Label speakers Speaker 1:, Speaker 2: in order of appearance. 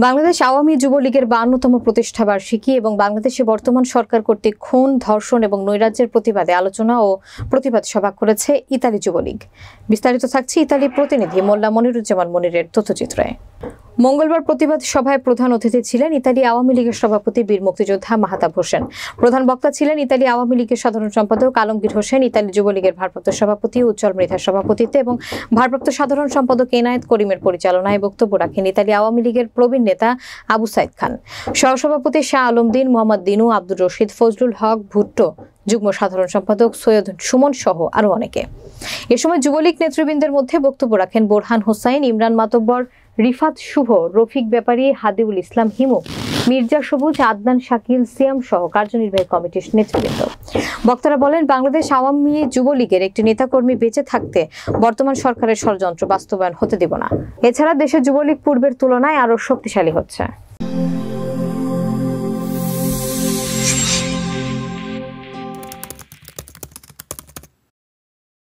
Speaker 1: বাংলাদেশ আওয়ামী যুবলীগের 52তম প্রতিষ্ঠা বার্ষিকী এবং বাংলাদেশে বর্তমান সরকার কর্তৃক খুন, ধর্ষণ এবং নৈরাজ্যের প্রতিবাদে আলোচনা ও প্রতিবাদ সভা করেছে ইতালি যুবলীগ। বিস্তারিত থাকছে ইতালি প্রতিনিধি মোল্লা মনিরুজ্জামান মনিরের তথ্যচিত্রে। মঙ্গলবার প্রতিবাদ সভায় প্রধান অতিথি ছিলেন ইতালি আওয়ামী লীগের সভাপতি বীর মুক্তিযোদ্ধা মাহতাব হোসেন। প্রধান বক্তা ছিলেন ইতালি আওয়ামী লীগের সাধারণ সম্পাদক আলমগীর হোসেন, ইতালি যুবলীগের ভারপ্রাপ্ত সভাপতি উজ্জ্বল মৃধার সভাপতিত্বে এবং ভারপ্রাপ্ত সাধারণ সম্পাদক এনায়েত করিমের পরিচালনায় বক্তব্য রাখেন ইতালি আওয়ামী লীগের প্রবীণ নেতা আবু সাইদ খান, সহসভাপতি শাহ আলমদিন, মোহাম্মদ দিনু, আব্দুর রশিদ, ফজলুল হক ভুট্টো, যুগ্ম সাধারণ সম্পাদক সৈয়দ সুমন সহ আরো অনেকে। এ সময় যুবলীগ নেতৃবৃন্দের মধ্যে বক্তব্য রাখেন বোরহান হোসাইন, ইমরান মাতব্বর, রিফাত শুভ, রফিক ব্যাপারী, হাদিউল ইসলাম হিমু, মির্জা সবুজ, আদনান শাকিল, সিয়াম সহ কার্যনির্বাহী কমিটির নেতৃবৃন্দ। বক্তারা বলেন, বাংলাদেশ আওয়ামী যুবলীগের একটি নেতাকর্মী বেঁচে থাকতে বর্তমান সরকারের ষড়যন্ত্র বাস্তবায়ন হতে দিব না। এছাড়া দেশে যুবলীগ পূর্বের তুলনায় আরো শক্তিশালী হচ্ছে।